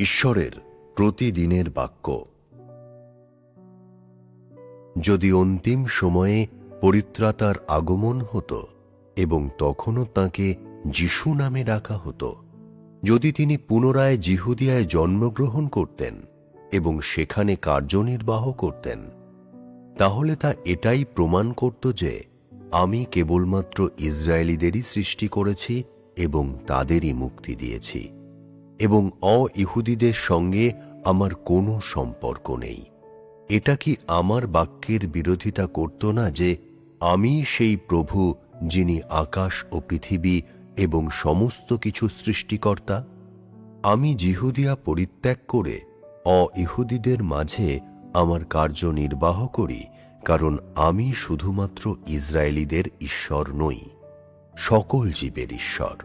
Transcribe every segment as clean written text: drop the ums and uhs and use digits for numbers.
ঈশ্বরের প্রতিদিনের বাক্য। যদি অন্তিম সময়ে পরিত্রাতার আগমন হতো এবং তখনও তাঁকে যিশু নামে ডাকা হতো, যদি তিনি পুনরায় জিহুদিয়ায় জন্মগ্রহণ করতেন এবং সেখানে কার্যনির্বাহ করতেন, তাহলে তা এটাই প্রমাণ করত যে আমি কেবলমাত্র ইসরায়েলীদেরই সৃষ্টি করেছি এবং তাদেরই মুক্তি দিয়েছি, এবং অ-ইহুদিদের সঙ্গে আমার কোনো সম্পর্ক নেই। এটা কি আমার বাক্যের বিরোধিতা করত না যে আমি সেই প্রভু যিনি আকাশ ও পৃথিবী এবং সমস্ত কিছু সৃষ্টিকর্তা? আমি জিহুদিয়া পরিত্যাগ করে অ-ইহুদিদের মাঝে আমার কার্য নির্বাহ করি, কারণ আমি শুধুমাত্র ইসরায়েলীদের ঈশ্বর নই, সকল জীবের ঈশ্বর।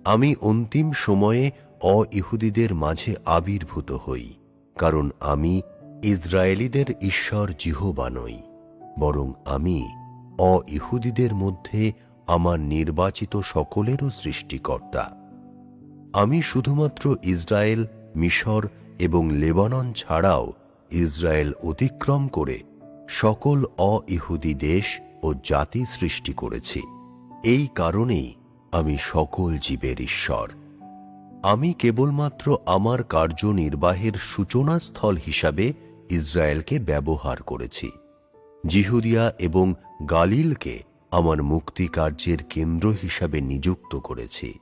আমি অন্তিম সময়ে অ-ইহুদিদের মাঝে আবির্ভূত হই, কারণ আমি ইসরায়েলীদের ঈশ্বর জিহোবা নই, বরং আমি অ-ইহুদিদের মধ্যে আমার নির্বাচিত সকলেরও সৃষ্টিকর্তা। আমি শুধুমাত্র ইসরায়েল, মিশর এবং লেবানন ছাড়াও ইসরায়েল অতিক্রম করে সকল অ-ইহুদি দেশ ও জাতি সৃষ্টি করেছি। এই কারণেই আমি সকল জীবের ঈশ্বর। আমি কেবলমাত্র আমার কার্যনির্বাহের সূচনাস্থল হিসাবে ইসরায়েলকে ব্যবহার করেছি, জিহুদিয়া এবং গালিলকে আমার মুক্তি কার্যের কেন্দ্র হিসাবে নিযুক্ত করেছি,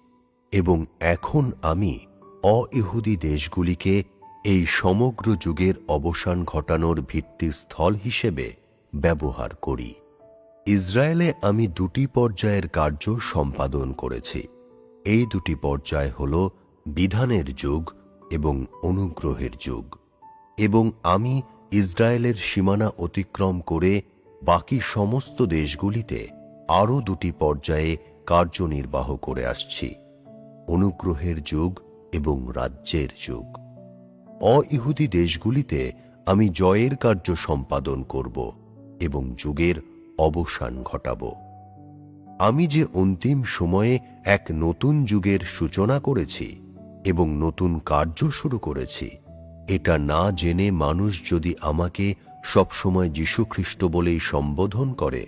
এবং এখন আমি অ-ইহুদি দেশগুলিকে এই সমগ্র যুগের অবসান ঘটানোর ভিত্তিস্থল হিসেবে ব্যবহার করি। ইসরায়েলে আমি দুটি পর্যায়ের কার্য সম্পাদন করেছি। এই দুটি পর্যায় হল বিধানের যুগ এবং অনুগ্রহের যুগ, এবং আমি ইসরায়েলের সীমানা অতিক্রম করে বাকি সমস্ত দেশগুলিতে আরও দুটি পর্যায়ে কার্যনির্বাহ করে আসছি, অনুগ্রহের যুগ এবং রাজ্যের যুগ। অ-ইহুদি দেশগুলিতে আমি জয়ের কার্য সম্পাদন করব এবং যুগের অবসান ঘটাব। আমি যে অন্তিম সময়ে এক নতুন যুগের সূচনা করেছি এবং নতুন কার্য শুরু করেছি, এটা না জেনে মানুষ যদি আমাকে সবসময় যীশুখ্রিস্ট বলেই সম্বোধন করে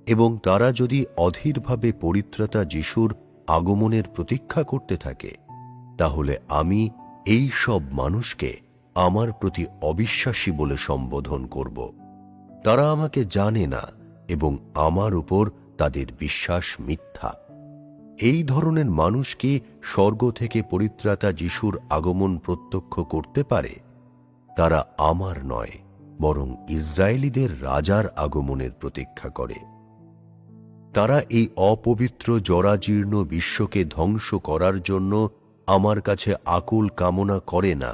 এবং তারা যদি অধীরভাবে পরিত্রাতা যিশুর আগমনের প্রতীক্ষা করতে থাকে, তাহলে আমি এই সব মানুষকে আমার প্রতি অবিশ্বাসী বলে সম্বোধন করব। তারা আমাকে জানে না এবং আমার উপর তাদের বিশ্বাস মিথ্যা। এই ধরনের মানুষ কি স্বর্গ থেকে পরিত্রাতা যিশুর আগমন প্রত্যক্ষ করতে পারে? তারা আমার নয়, বরং ইসরায়েলীদের রাজার আগমনের প্রতীক্ষা করে। তারা এই অপবিত্র জরাজীর্ণ বিশ্বকে ধ্বংস করার জন্য আমার কাছে আকুল কামনা করে না,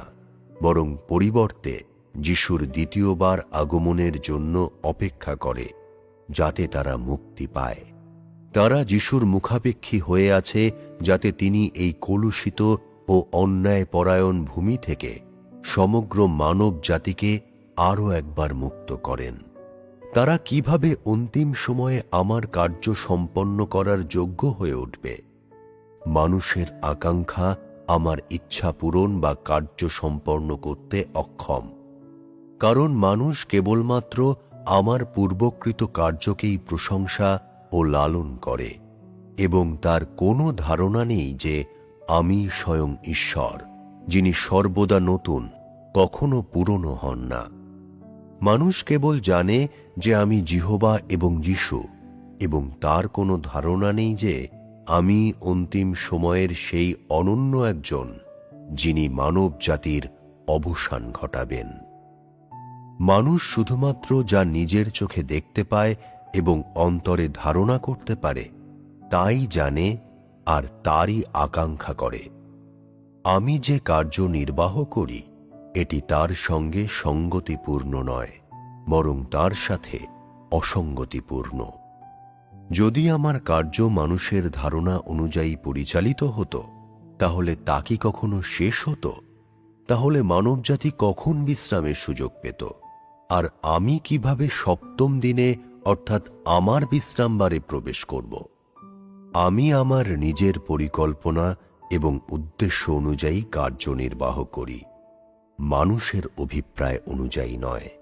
বরং পরিবর্তে যিশুর দ্বিতীয়বার আগমনের জন্য অপেক্ষা করে, যাতে তারা মুক্তি পায়। তারা যিশুর মুখাপেক্ষী হয়ে আছে, যাতে তিনি এই কলুষিত ও অন্যায়পরায়ণ ভূমি থেকে সমগ্র মানব জাতিকে আরও একবার মুক্ত করেন। তারা কিভাবে অন্তিম সময়ে আমার কার্য সম্পন্ন করার যোগ্য হয়ে উঠবে? মানুষের আকাঙ্ক্ষা আমার ইচ্ছা পূরণ বা কার্য সম্পন্ন করতে অক্ষম, কারণ মানুষ কেবলমাত্র আমার পূর্বকৃত কার্যকেই প্রশংসা ও লালন করে, এবং তার কোনো ধারণা নেই যে আমি স্বয়ং ঈশ্বর, যিনি সর্বদা নতুন, কখনো পুরনো হন না। মানুষ কেবল জানে যে আমি জিহোবা এবং যিশু, এবং তার কোনো ধারণা নেই যে আমি অন্তিম সময়ের সেই অনন্য একজন, যিনি মানব জাতির অবসান ঘটাবেন। মানুষ শুধুমাত্র যা নিজের চোখে দেখতে পায় এবং অন্তরে ধারণা করতে পারে তাই জানে আর তারই আকাঙ্ক্ষা করে। আমি যে কার্য নির্বাহ করি এটি তার সঙ্গে সঙ্গতিপূর্ণ নয়, বরং তার সাথে অসঙ্গতিপূর্ণ। যদি আমার কার্য মানুষের ধারণা অনুযায়ী পরিচালিত হতো, তাহলে তা কি কখনো শেষ হতো? তাহলে মানবজাতি কখন বিশ্রামের সুযোগ পেত? আর আমি কিভাবে সপ্তম দিনে অর্থাৎ আমার বিশ্রামবারে প্রবেশ করব? আমি আমার নিজের পরিকল্পনা এবং উদ্দেশ্য অনুযায়ী কার্যনির্বাহ করি, মানুষের অভিপ্রায় অনুযায়ী নয়।